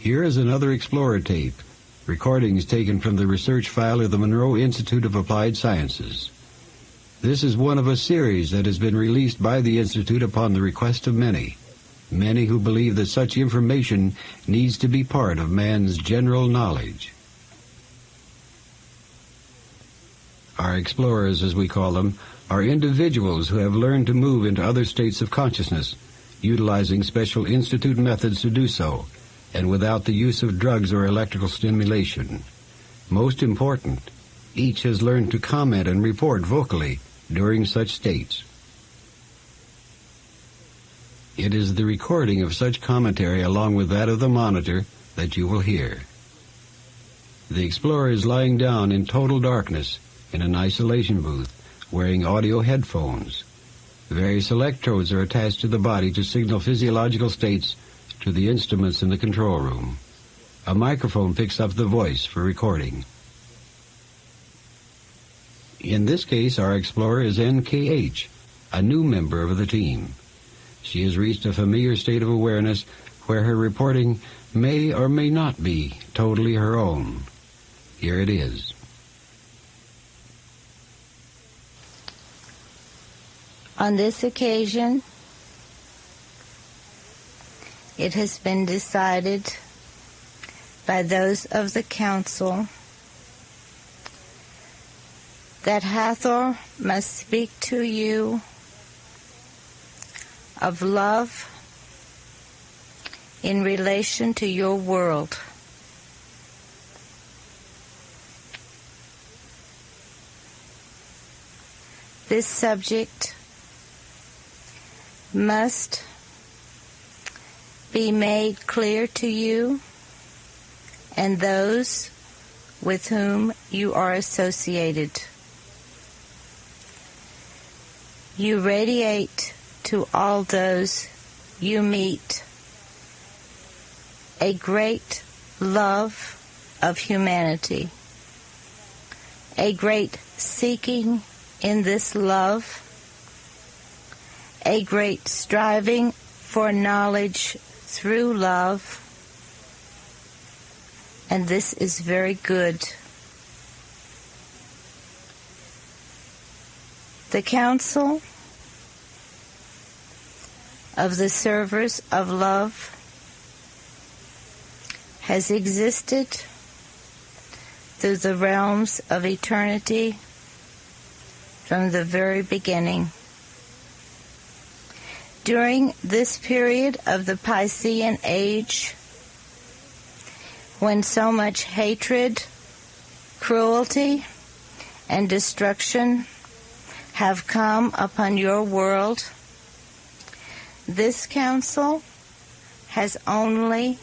Here is another Explorer tape, recordings taken from the research file of the Monroe Institute of Applied Sciences. This is one of a series that has been released by the Institute upon the request of many who believe that such information needs to be part of man's general knowledge. Our explorers, as we call them, are individuals who have learned to move into other states of consciousness, utilizing special Institute methods to do so, and without the use of drugs or electrical stimulation. Most important, each has learned to comment and report vocally during such states. It is the recording of such commentary along with that of the monitor that you will hear. The explorer is lying down in total darkness in an isolation booth, wearing audio headphones. Various electrodes are attached to the body to signal physiological states to the instruments in the control room. A microphone picks up the voice for recording. In this case, our explorer is NKH, a new member of the team. She has reached a familiar state of awareness where her reporting may or may not be totally her own. Here it is. On this occasion, it has been decided by those of the Council that Hathor must speak to you of love in relation to your world. This subject must be made clear to you and those with whom you are associated. You radiate to all those you meet a great love of humanity, a great seeking in this love, a great striving for knowledge through love, and this is very good. The Council of the Servers of Love has existed through the realms of eternity from the very beginning. During this period of the Piscean Age, when so much hatred, cruelty, and destruction have come upon your world, this council has only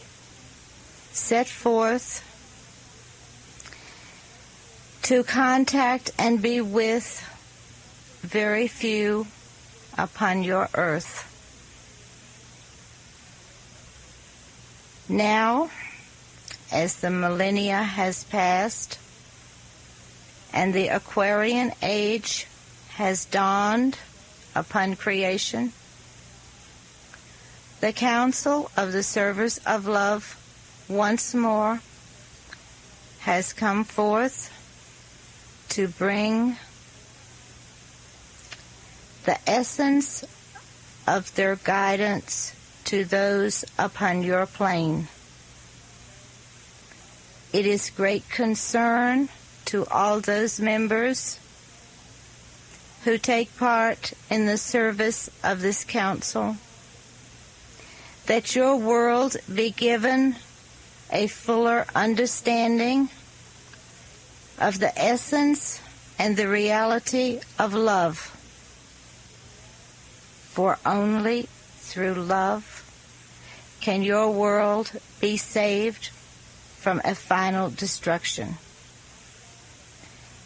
set forth to contact and be with very few upon your earth. Now, as the millennia has passed and the Aquarian Age has dawned upon creation, the Council of the Servers of Love once more has come forth to bring the essence of their guidance to those upon your plane. It is great concern to all those members who take part in the service of this council that your world be given a fuller understanding of the essence and the reality of love. For only through love can your world be saved from a final destruction.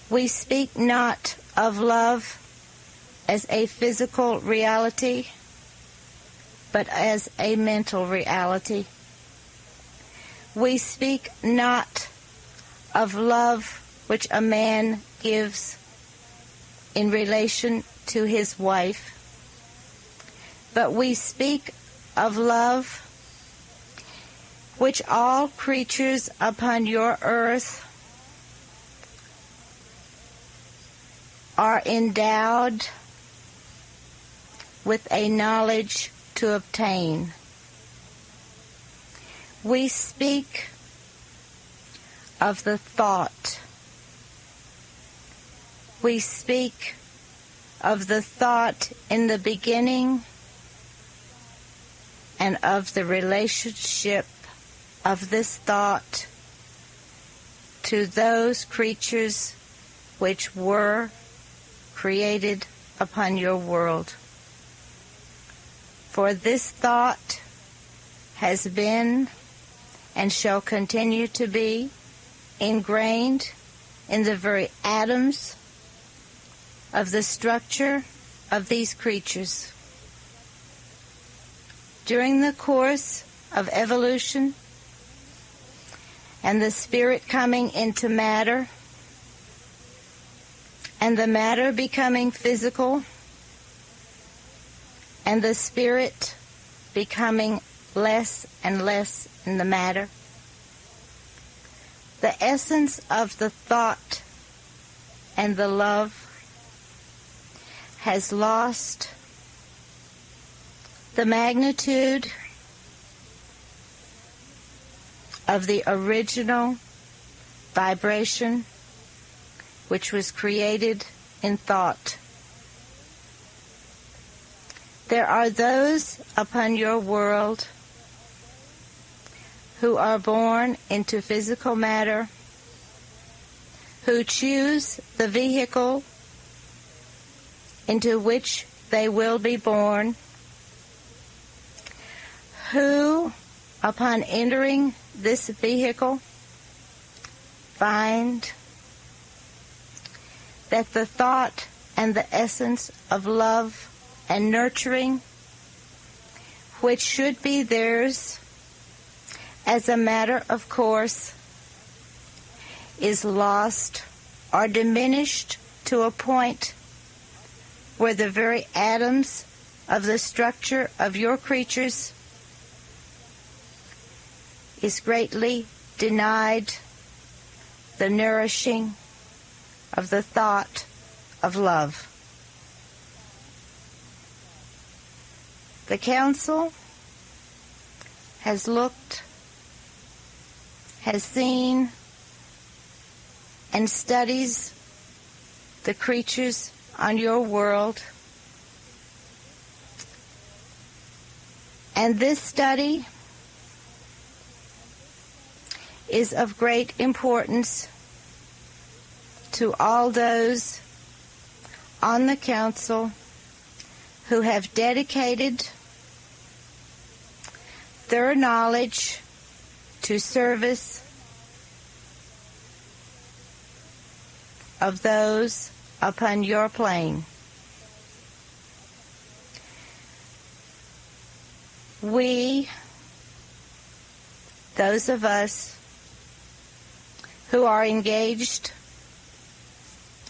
We speak not of love as a physical reality, but as a mental reality. We speak not of love which a man gives in relation to his wife, but we speak of love which all creatures upon your earth are endowed with a knowledge to obtain. We speak of the thought. We speak of the thought in the beginning and of the relationship of this thought to those creatures which were created upon your world. For this thought has been and shall continue to be ingrained in the very atoms of the structure of these creatures. During the course of evolution and the spirit coming into matter and the matter becoming physical and the spirit becoming less and less in the matter, the essence of the thought and the love has lost the magnitude of the original vibration which was created in thought. There are those upon your world who are born into physical matter, who choose the vehicle into which they will be born, who, upon entering this vehicle, find that the thought and the essence of love and nurturing, which should be theirs as a matter of course, is lost or diminished to a point where the very atoms of the structure of your creatures is greatly denied the nourishing of the thought of love. The Council has looked, has seen, and studies the creatures on your world. And this study is of great importance to all those on the Council who have dedicated their knowledge to service of those upon your plane. We, those of us who are engaged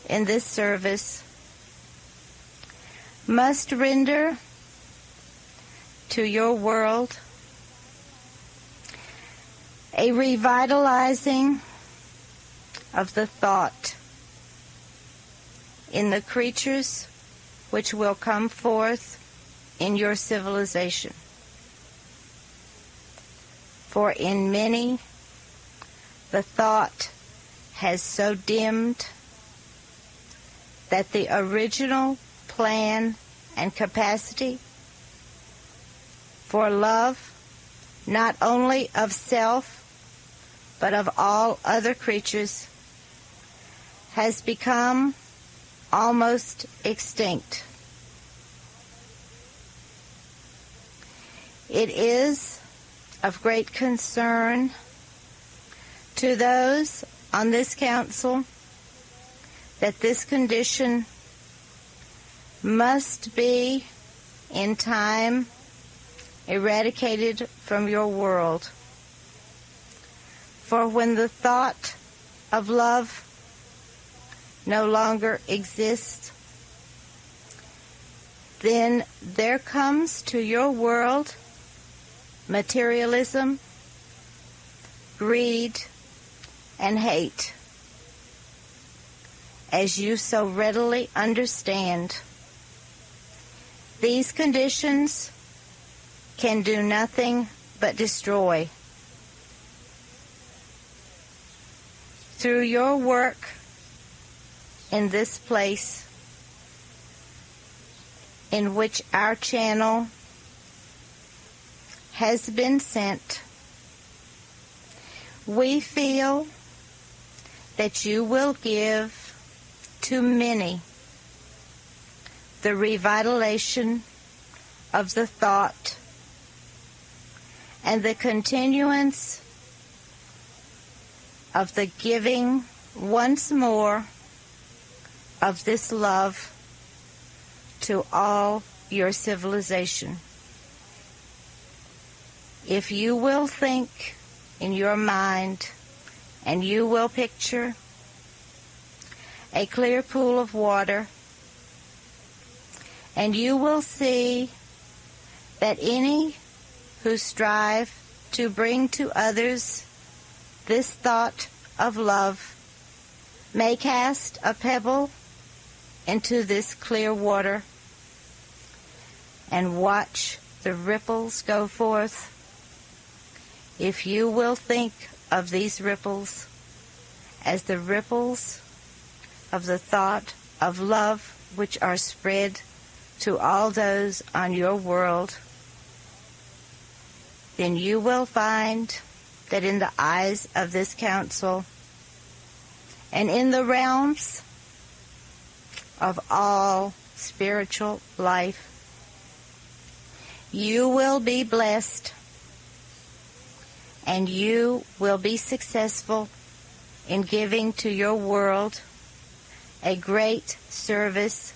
in this service, must render to your world a revitalizing of the thought in the creatures which will come forth in your civilization. For in many, the thought has so dimmed that the original plan and capacity for love, not only of self, but of all other creatures, has become almost extinct. It is of great concern to those on this council that this condition must be in time eradicated from your world. For when the thought of love no longer exists, then there comes to your world materialism greed, and hate. As you so readily understand, these conditions can do nothing but destroy. Through your work in this place, in which our channel has been sent, we feel that you will give to many the revitalization of the thought and the continuance of the giving once more of this love to all your civilization. If you will think in your mind and you will picture a clear pool of water, and you will see that any who strive to bring to others this thought of love may cast a pebble into this clear water and watch the ripples go forth. If you will think of these ripples as the ripples of the thought of love which are spread to all those on your world, then you will find that in the eyes of this council and in the realms of all spiritual life, you will be blessed and you will be successful in giving to your world a great service,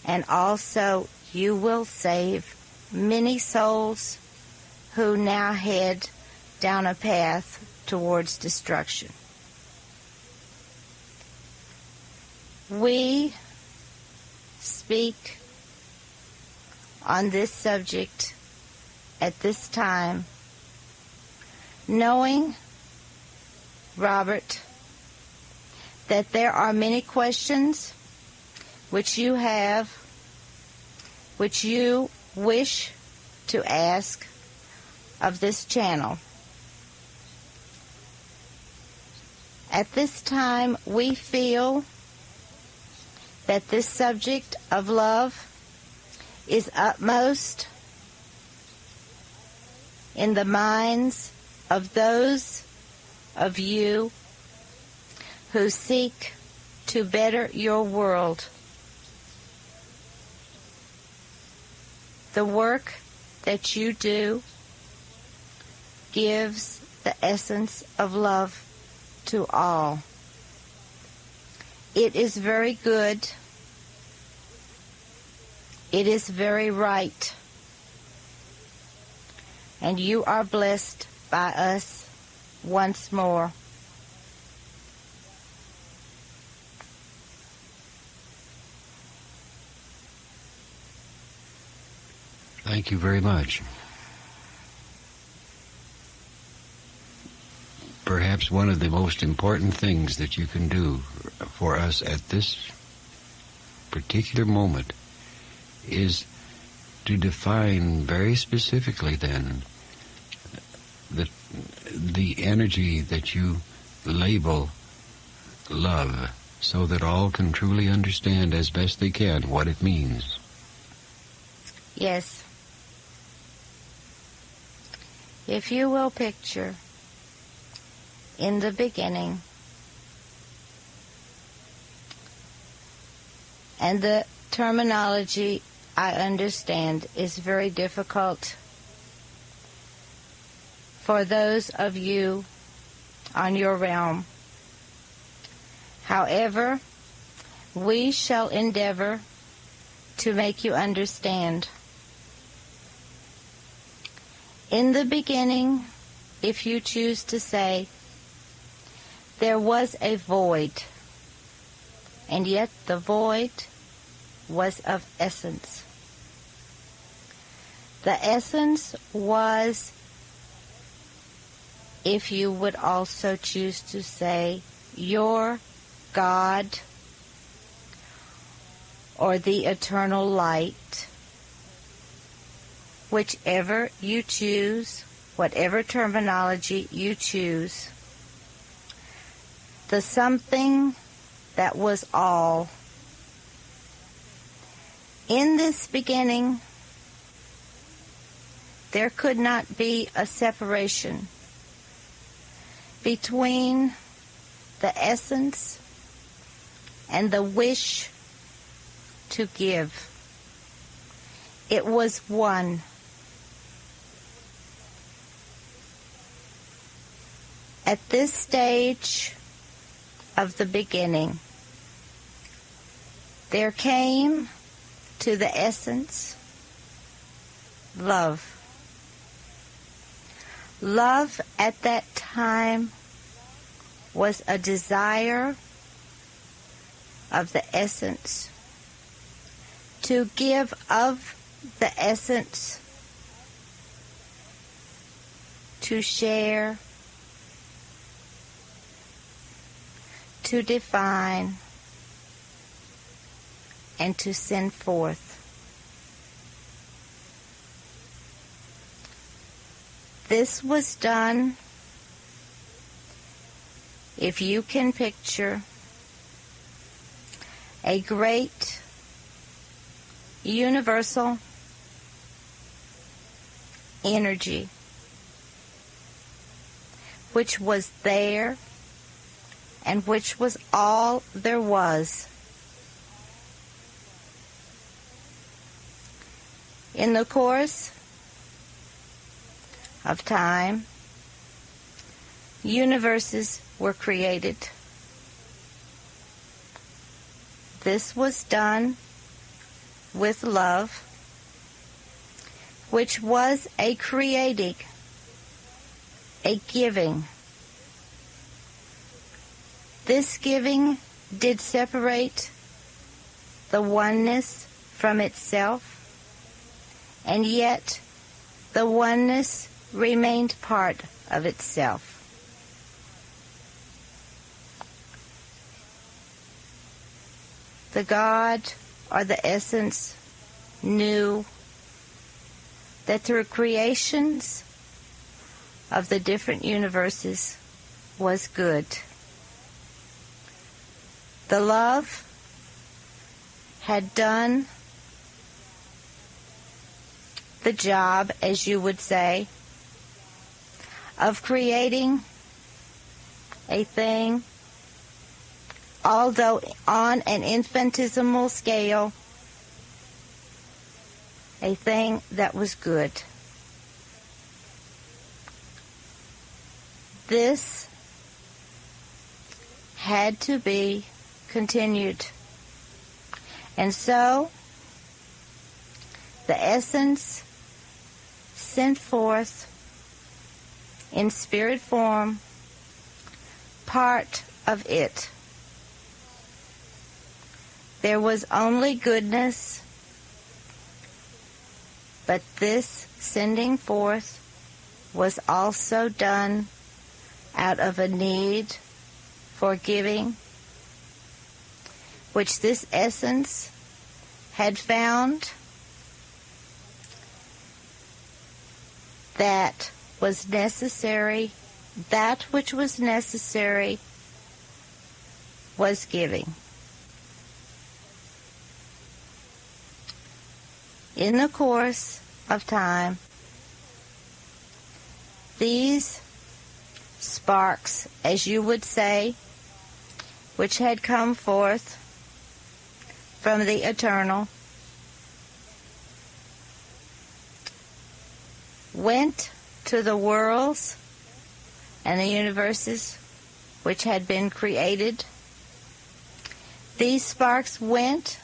and also you will save many souls who now head down a path towards destruction. We speak on this subject at this time, knowing, Robert, that there are many questions which you have, which you wish to ask of this channel. At this time, we feel that this subject of love is utmost in the minds of those of you who seek to better your world. The work that you do gives the essence of love to all. It is very good. It is very right. And you are blessed by us once more. Thank you very much. Perhaps one of the most important things that you can do for us at this particular moment is to define very specifically then the energy that you label love, so that all can truly understand as best they can what it means. Yes. If you will picture in the beginning, and the terminology I understand is very difficult for those of you on your realm. However, we shall endeavor to make you understand. In the beginning, if you choose to say, there was a void, and yet the void was of essence. The essence was if you would also choose to say your God or the eternal light, whichever you choose, whatever terminology you choose, the something that was all. In this beginning, there could not be a separation between the essence and the wish to give. It was one. At this stage of the beginning, there came to the essence love. Love at that time was a desire of the essence to give of the essence, to share, to define, and to send forth. This was done, if you can picture, a great universal energy which was there and which was all there was. In the course of time, universes were created. This was done with love, which was a creating, a giving. This giving did separate the oneness from itself, and yet the oneness remained part of itself. The God, or the essence, knew that through creations of the different universes was good. The love had done the job, as you would say, of creating a thing, although on an infinitesimal scale, a thing that was good. This had to be continued. And so, the essence sent forth in spirit form part of it. There was only goodness, but this sending forth was also done out of a need for giving, which this essence had found that was necessary. That which was necessary was giving. In the course of time, these sparks, as you would say, which had come forth from the eternal, went to the worlds and the universes which had been created. These sparks went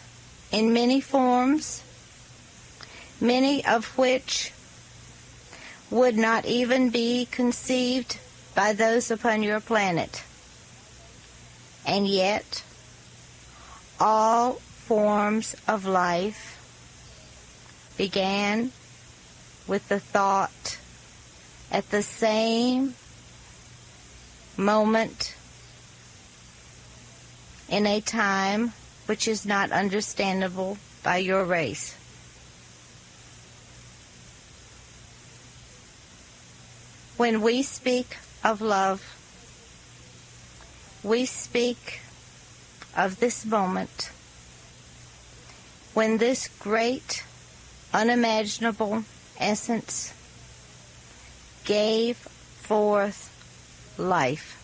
in many forms, many of which would not even be conceived by those upon your planet. And yet, all forms of life began with the thought at the same moment in a time which is not understandable by your race. When we speak of love, we speak of this moment when this great, unimaginable essence gave forth life.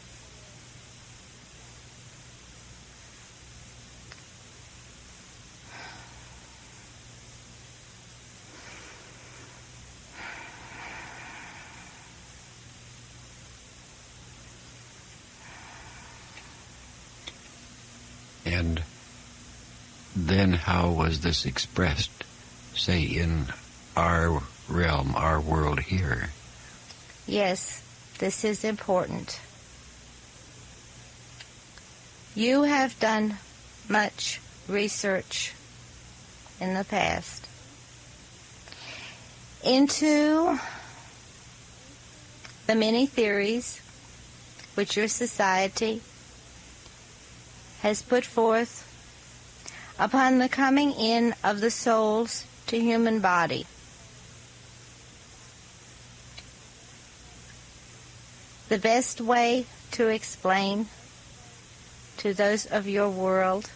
And then how was this expressed, say, in our realm, our world here? Yes, this is important. You have done much research in the past into the many theories which your society has put forth upon the coming in of the souls to human body. The best way to explain to those of your world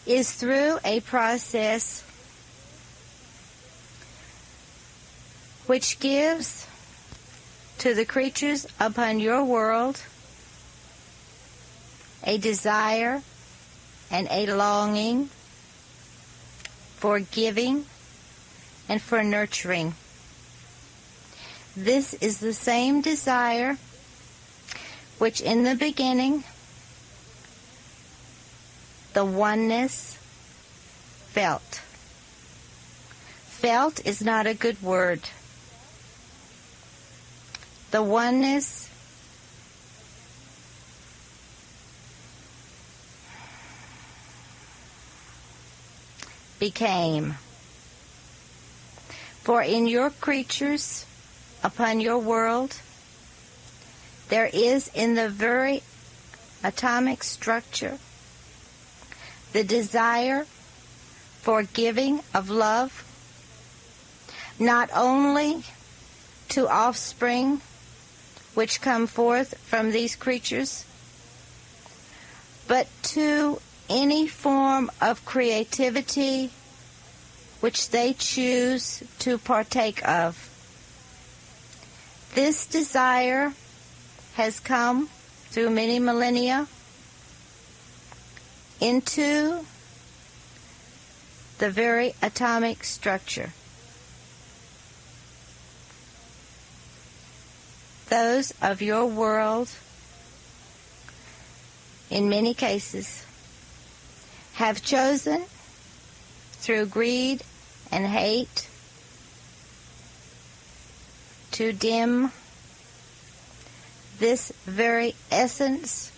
is through a process which gives to the creatures upon your world a desire and a longing for giving and for nurturing. This is the same desire which in the beginning the oneness felt. Felt is not a good word. The oneness became. For in your creatures, upon your world, there is in the very atomic structure the desire for giving of love, not only to offspring which come forth from these creatures, but to any form of creativity which they choose to partake of. This desire has come through many millennia into the very atomic structure. Those of your world, in many cases, have chosen through greed and hate to dim this very essence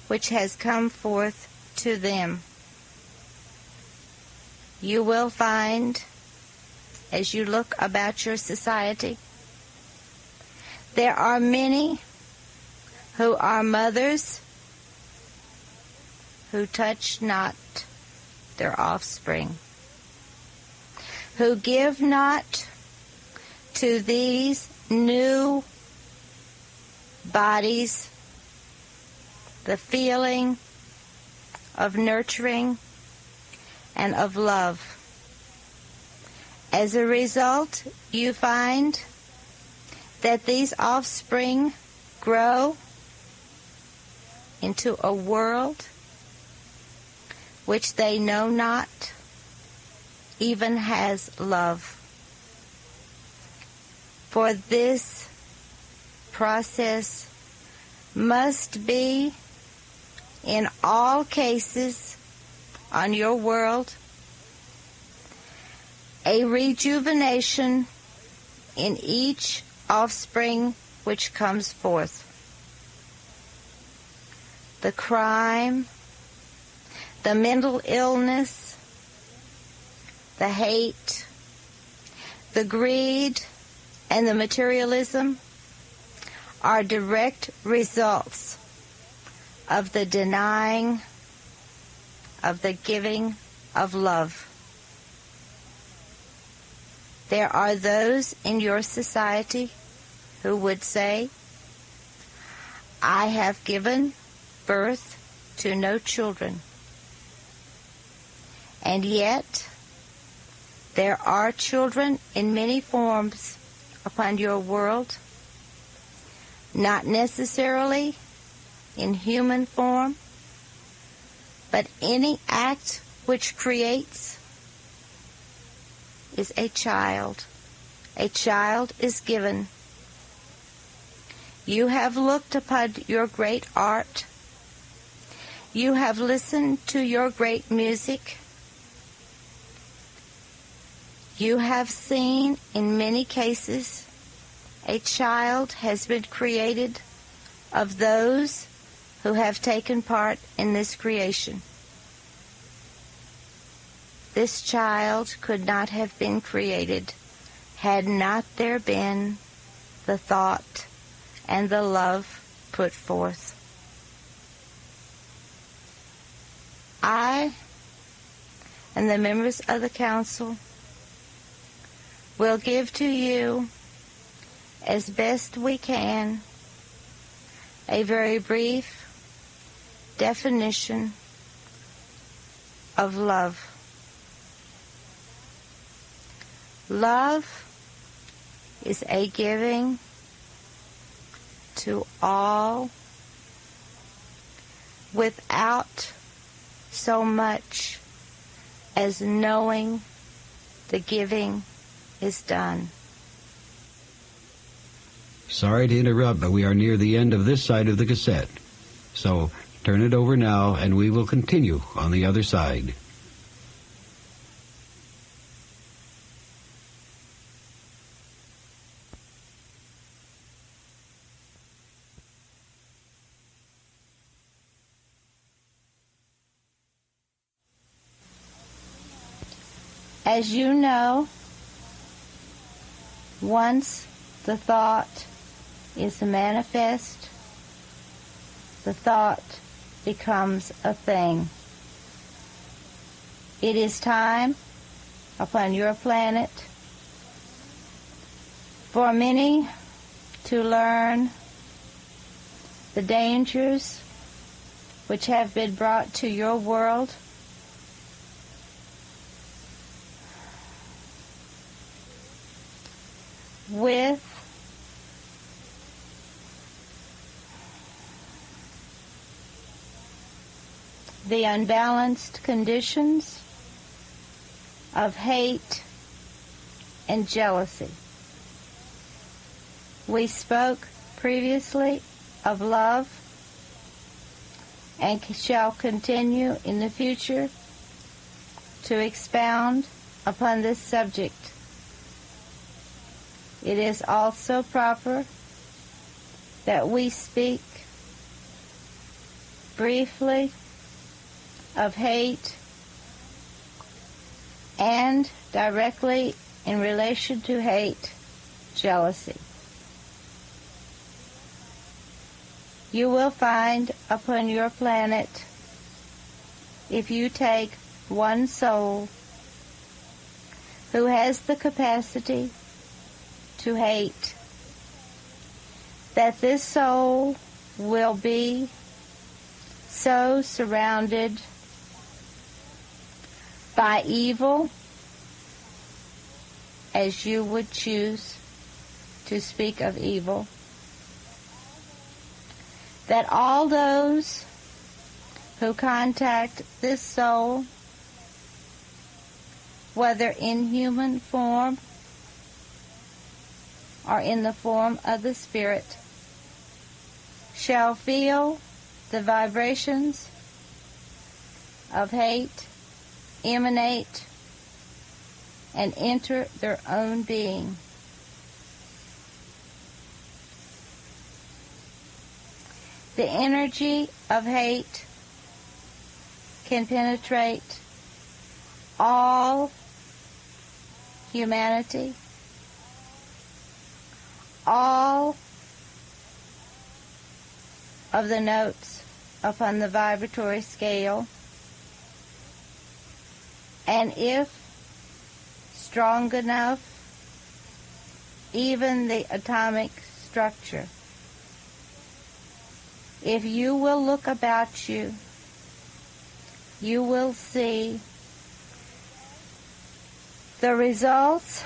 which has come forth to them. You will find, as you look about your society, there are many who are mothers who touch not their offspring, who give not to these new bodies the feeling of nurturing and of love. As a result, you find that these offspring grow into a world which they know not even has love. For this process must be, in all cases on your world, a rejuvenation in each offspring which comes forth. The crime, the mental illness, the hate, the greed, and the materialism are direct results of the denying of the giving of love. There are those in your society who would say, I have given birth to no children. And yet, there are children in many forms upon your world, not necessarily in human form, but any act which creates is a child. A child is given. You have looked upon your great art. You have listened to your great music. You have seen, in many cases, a child has been created of those who have taken part in this creation. This child could not have been created had not there been the thought and the love put forth. I and the members of the council will give to you, as best we can, a very brief definition of love. Love is a giving to all without so much as knowing the giving is done. Sorry to interrupt, but we are near the end of this side of the cassette. So turn it over now and we will continue on the other side. As you know, once the thought is manifest, the thought becomes a thing. It is time upon your planet for many to learn the dangers which have been brought to your world with the unbalanced conditions of hate and jealousy. We spoke previously of love and shall continue in the future to expound upon this subject. It is also proper that we speak briefly of hate and directly in relation to hate, jealousy. You will find upon your planet, if you take one soul who has the capacity to hate, that this soul will be so surrounded by evil as you would choose to speak of evil, that all those who contact this soul, whether in human form or in the form of the spirit, shall feel the vibrations of hate emanate and enter their own being. The energy of hate can penetrate all humanity, all of the notes upon the vibratory scale, and if strong enough, even the atomic structure. If you will look about you, you will see the results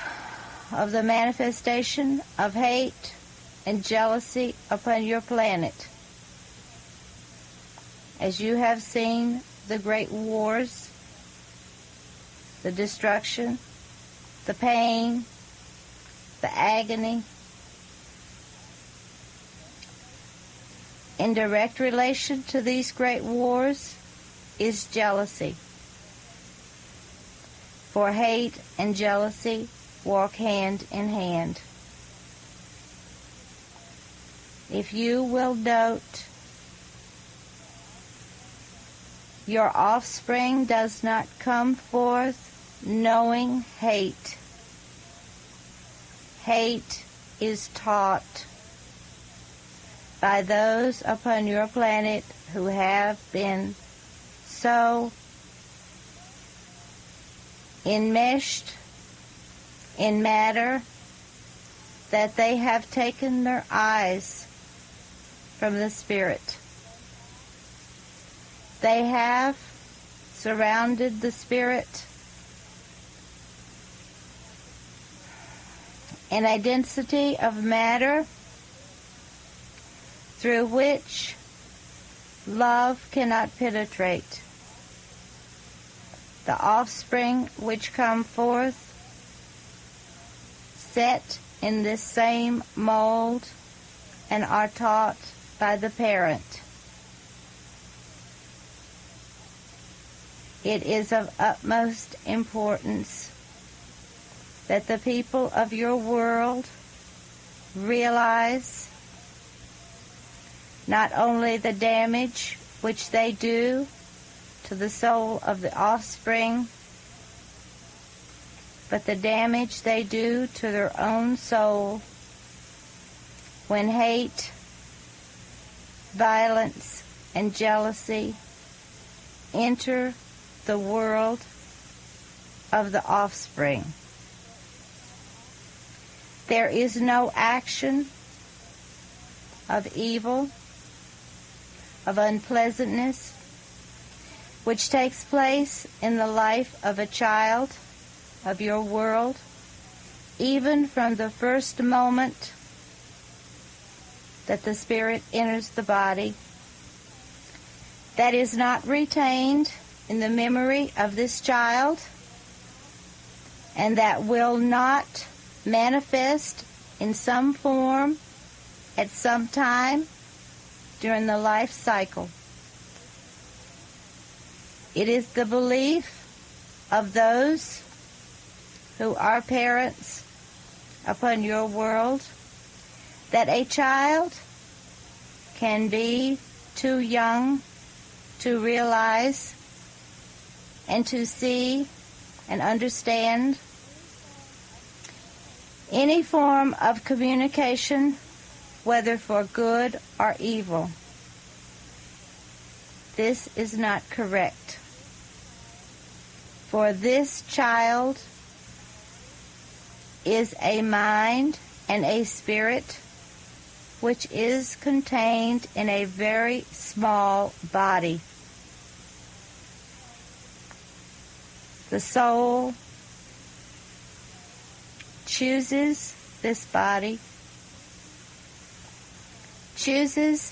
of the manifestation of hate and jealousy upon your planet. As you have seen the great wars, the destruction, the pain, the agony, in direct relation to these great wars is jealousy. For hate and jealousy walk hand in hand. If you will note, your offspring does not come forth knowing hate. Hate is taught by those upon your planet who have been so enmeshed in matter that they have taken their eyes from the spirit. They have surrounded the spirit in a density of matter through which love cannot penetrate. The offspring which come forth set in this same mold and are taught by the parent. It is of utmost importance that the people of your world realize not only the damage which they do to the soul of the offspring, but the damage they do to their own soul when hate, violence, and jealousy enter the world of the offspring. There is no action of evil, of unpleasantness, which takes place in the life of a child of your world, even from the first moment that the spirit enters the body, that is not retained in the memory of this child, and that will not manifest in some form at some time during the life cycle. It is the belief of those who are parents upon your world that a child can be too young to realize and to see and understand any form of communication, whether for good or evil. This is not correct. For this child is a mind and a spirit which is contained in a very small body. The soul chooses this body, chooses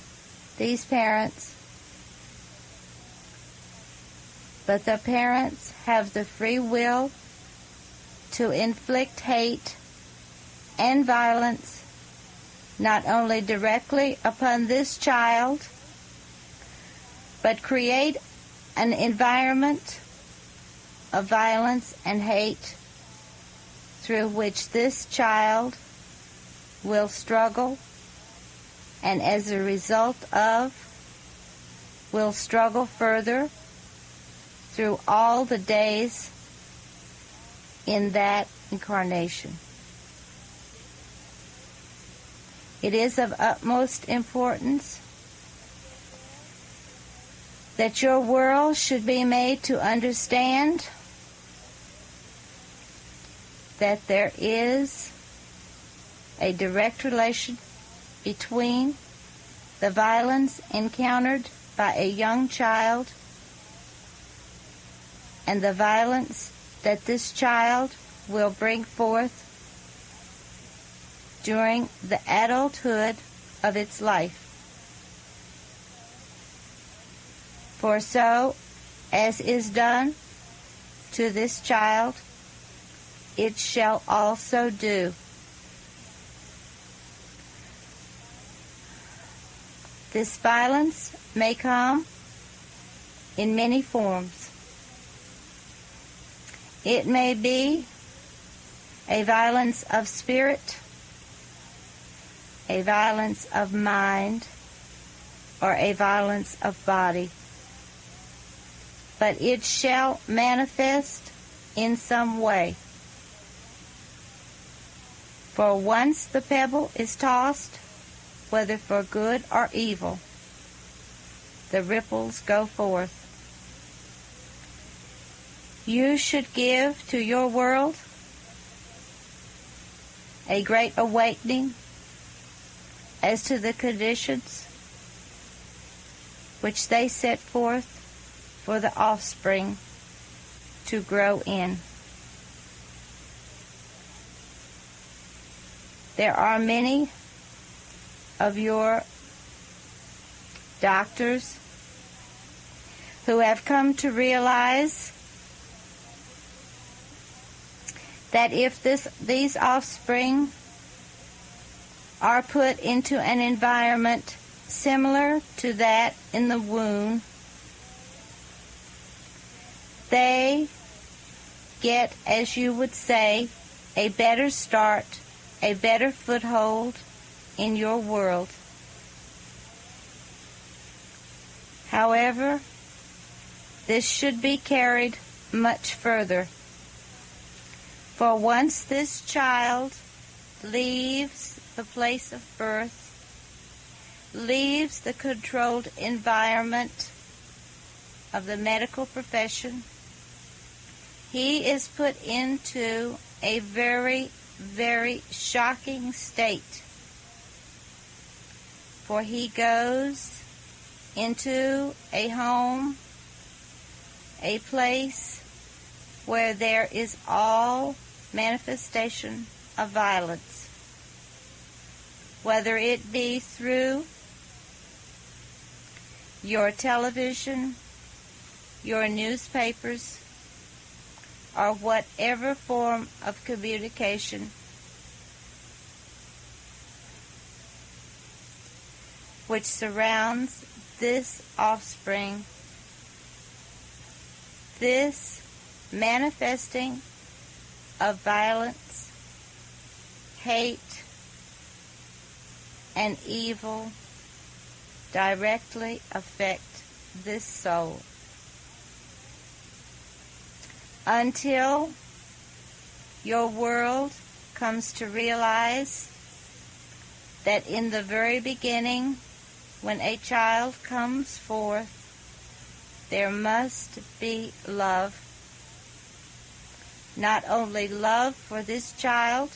these parents, but the parents have the free will to inflict hate and violence not only directly upon this child, but create an environment of violence and hate through which this child will struggle, and as a result of will struggle further through all the days in that incarnation. It is of utmost importance that your world should be made to understand that there is a direct relation between the violence encountered by a young child and the violence that this child will bring forth during the adulthood of its life. For so as is done to this child, it shall also do. This violence may come in many forms. It may be a violence of spirit, a violence of mind, or a violence of body. But it shall manifest in some way. For once the pebble is tossed, whether for good or evil, the ripples go forth. You should give to your world a great awakening as to the conditions which they set forth for the offspring to grow in. There are many of your doctors who have come to realize that if these offspring are put into an environment similar to that in the womb, they get, as you would say, a better start, a better foothold in your world. However, this should be carried much further. For once this child leaves the place of birth, leaves the controlled environment of the medical profession, he is put into a very, very shocking state. For he goes into a home, a place where there is all manifestation of violence, whether it be through your television, your newspapers, or whatever form of communication which surrounds this offspring, this manifesting of violence, hate, and evil directly affect this soul. Until your world comes to realize that in the very beginning, when a child comes forth, there must be love. Not only love for this child,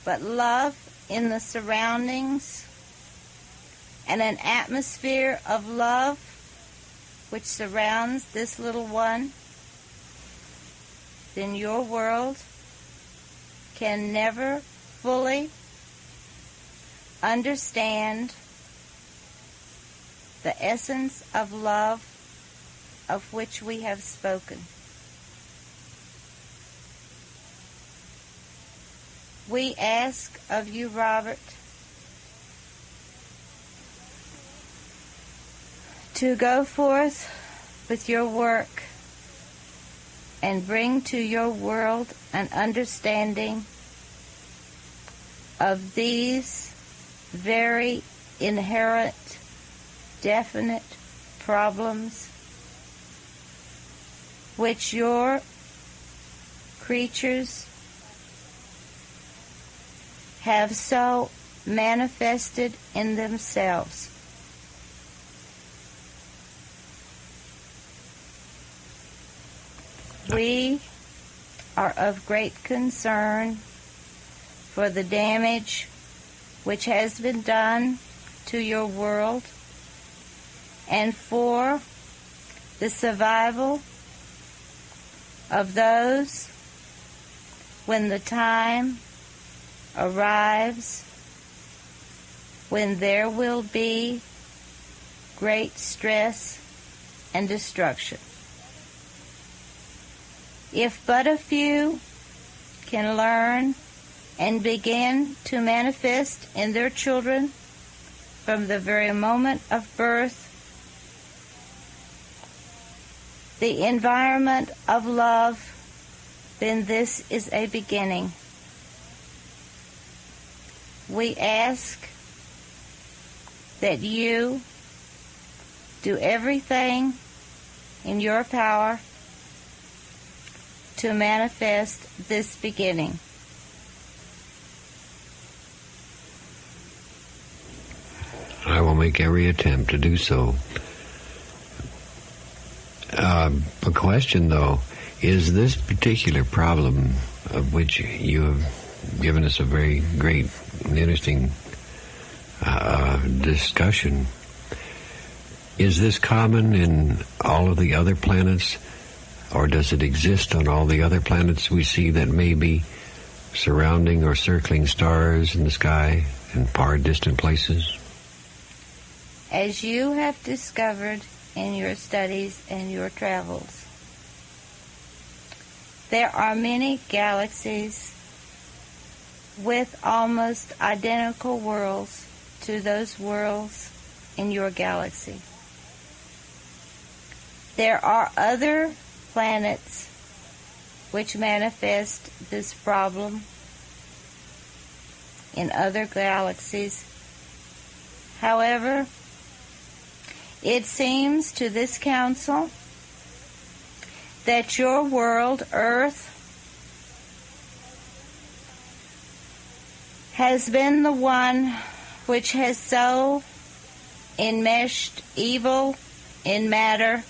but love in the surroundings and an atmosphere of love which surrounds this little one. Then your world can never fully understand the essence of love of which we have spoken. We ask of you, Robert, to go forth with your work and bring to your world an understanding of these very inherent, definite problems which your creatures have so manifested in themselves. We are of great concern for the damage which has been done to your world and for the survival of those when the time arrives when there will be great stress and destruction. If but a few can learn and begin to manifest in their children from the very moment of birth the environment of love, then this is a beginning. We ask that you do everything in your power to manifest this beginning. I will make every attempt to do so. A question, though, is this particular problem of which you have given us a very great and interesting discussion, is this common in all of the other planets, or does it exist on all the other planets we see that may be surrounding or circling stars in the sky in far distant places? As you have discovered in your studies and your travels, there are many galaxies with almost identical worlds to those worlds in your galaxy. There are other planets which manifest this problem in other galaxies. However, it seems to this council that your world, Earth, has been the one which has so enmeshed evil in matter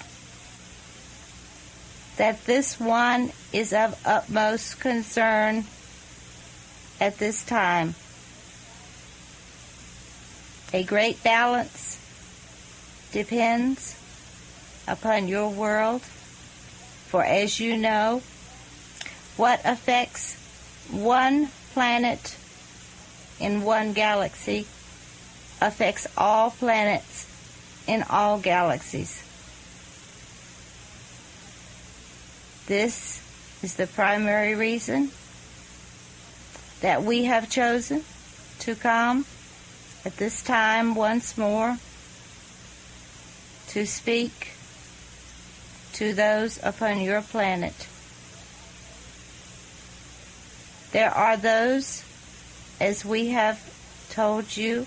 that this one is of utmost concern at this time. A great balance depends upon your world, for as you know, what affects one planet in one galaxy affects all planets in all galaxies. This is the primary reason that we have chosen to come at this time once more to speak to those upon your planet. There are those, as we have told you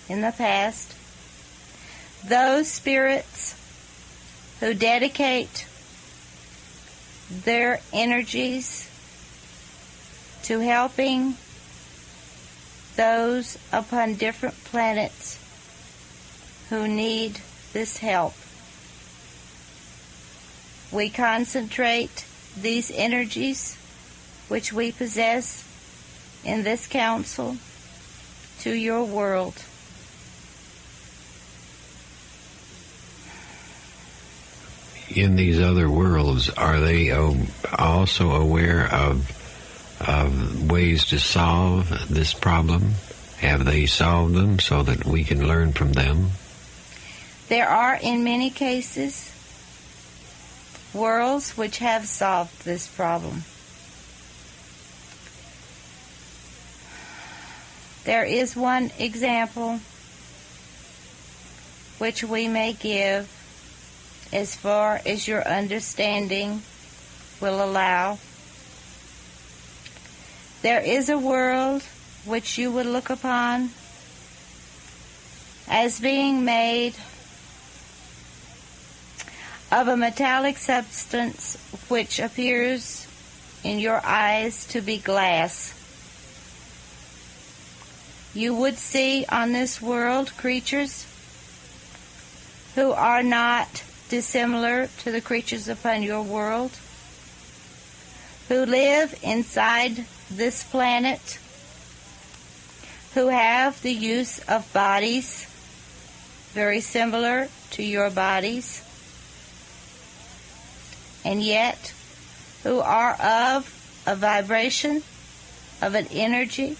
in the past, those spirits who dedicate their energies to helping those upon different planets who need this help. We concentrate these energies which we possess in this council to your world. In these other worlds, are they also aware of ways to solve this problem? Have they solved them so that we can learn from them? There are, in many cases, worlds which have solved this problem. There is one example which we may give as far as your understanding will allow. There is a world which you would look upon as being made of a metallic substance which appears in your eyes to be glass. You would see on this world creatures who are not dissimilar to the creatures upon your world. who live inside this planet, who have the use of bodies very similar to your bodies, and yet who are of a vibration, of an energy,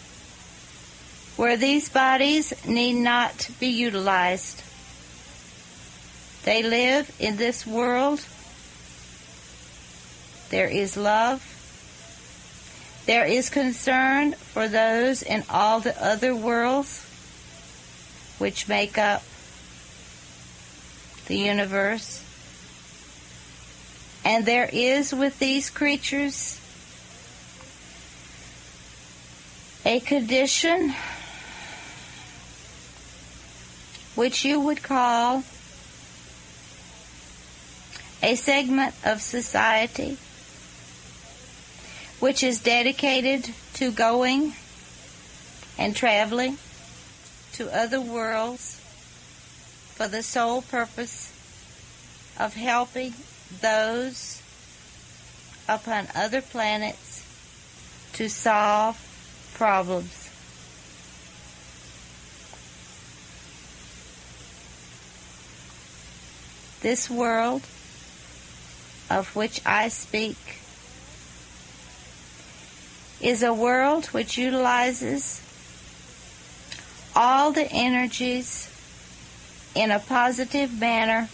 where these bodies need not be utilized. They live in this world. There is love. There is concern for those in all the other worlds which make up the universe. And there is with these creatures a condition which you would call a segment of society which is dedicated to going and traveling to other worlds for the sole purpose of helping those upon other planets to solve problems. This world of which I speak is a world which utilizes all the energies in a positive manner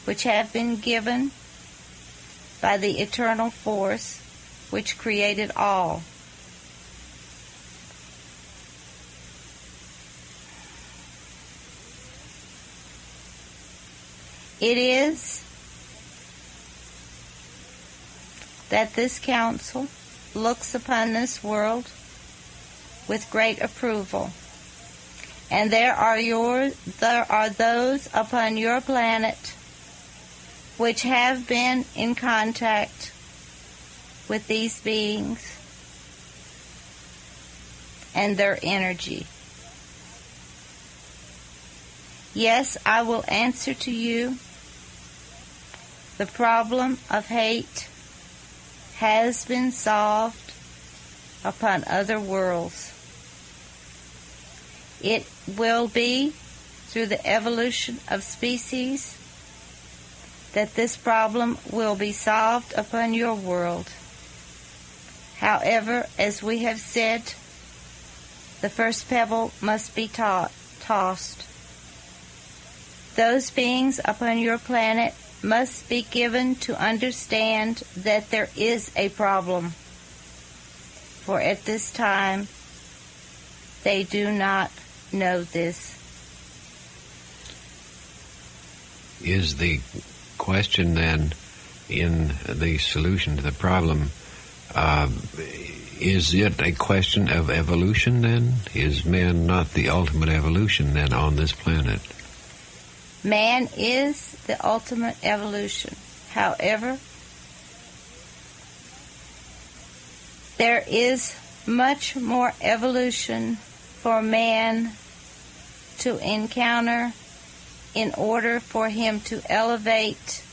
which have been given by the eternal force which created all. It is that this council looks upon this world with great approval. And there are those upon your planet which have been in contact with these beings and their energy. Yes, I will answer to you. The problem of hate has been solved upon other worlds. It will be through the evolution of species that this problem will be solved upon your world. However, as we have said, the first pebble must be tossed. Those beings upon your planet must be given to understand that there is a problem, for at this time they do not know this. Is the question then in the solution to the problem, is it a question of evolution then? Is man not the ultimate evolution then on this planet? Man is the ultimate evolution. However, there is much more evolution for man to encounter in order for him to elevate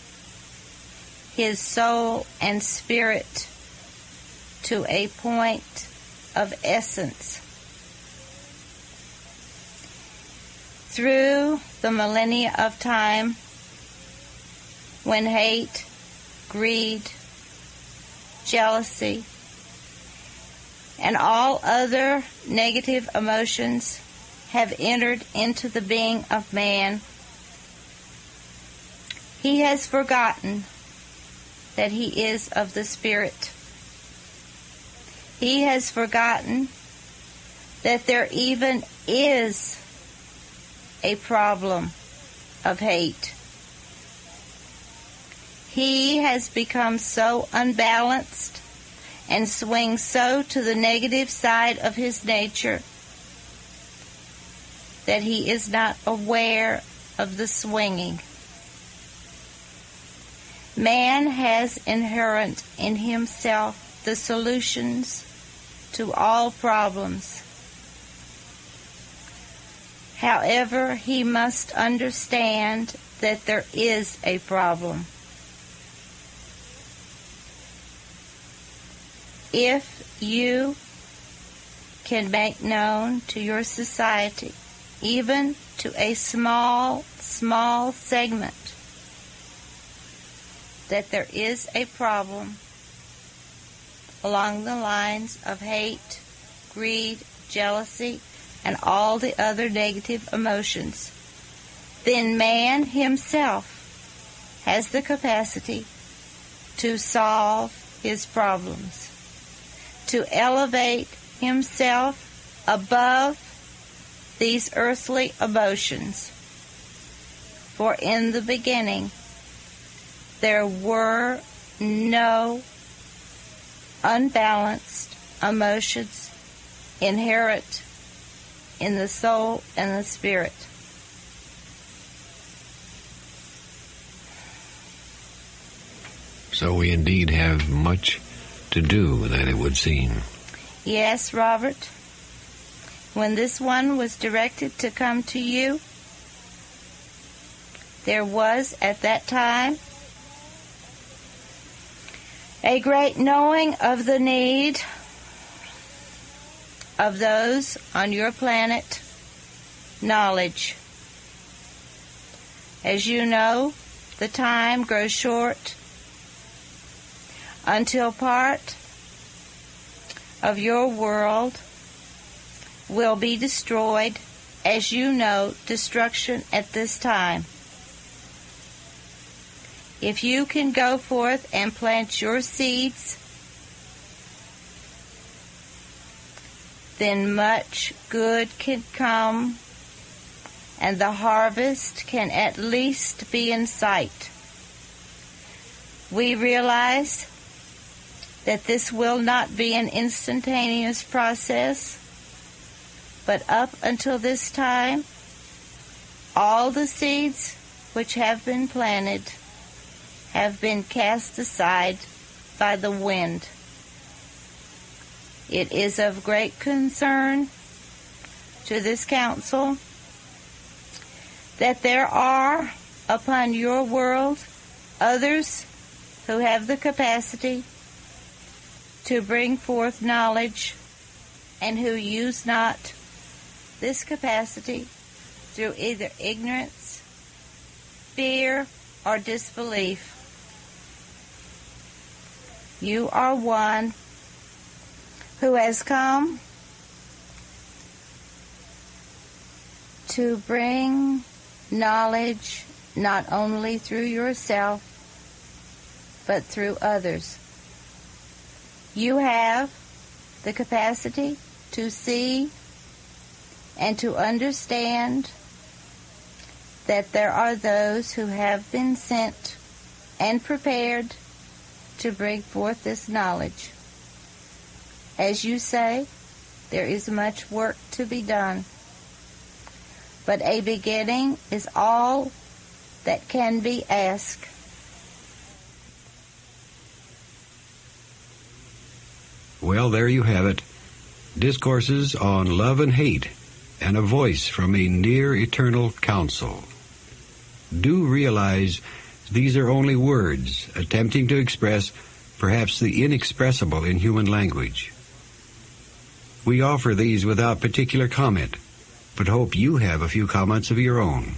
his soul and spirit to a point of essence. Through the millennia of time, when hate, greed, jealousy, and all other negative emotions have entered into the being of man, he has forgotten that he is of the Spirit. He has forgotten that there even is a problem of hate. He has become so unbalanced and swings so to the negative side of his nature that he is not aware of the swinging. Man has inherent in himself the solutions to all problems. However, he must understand that there is a problem. if you can make known to your society, even to a small segment, that there is a problem along the lines of hate, greed, jealousy, and all the other negative emotions, then man himself has the capacity to solve his problems, to elevate himself above these earthly emotions. For in the beginning, there were no unbalanced emotions inherent in the soul and the spirit. So we indeed have much to do, then it would seem. Yes, Robert. When this one was directed to come to you, there was at that time a great knowing of the need of those on your planet knowledge. As you know, the time grows short until part of your world will be destroyed. As you know, destruction at this time. If you can go forth and plant your seeds, then much good can come, and the harvest can at least be in sight. We realize that this will not be an instantaneous process, but up until this time, all the seeds which have been planted have been cast aside by the wind. It is of great concern to this council that there are upon your world others who have the capacity to bring forth knowledge and who use not this capacity through either ignorance, fear, or disbelief. You are one who has come to bring knowledge not only through yourself, but through others. You have the capacity to see and to understand that there are those who have been sent and prepared to bring forth this knowledge. As you say, there is much work to be done, but a beginning is all that can be asked. Well, there you have it. Discourses on love and hate, and a voice from a near eternal council. Do realize these are only words attempting to express perhaps the inexpressible in human language. We offer these without particular comment, but hope you have a few comments of your own.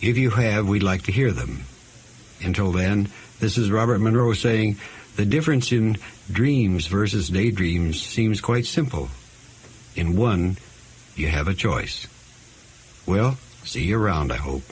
If you have, we'd like to hear them. Until then, this is Robert Monroe saying, the difference in dreams versus daydreams seems quite simple. In one, you have a choice. Well, see you around, I hope.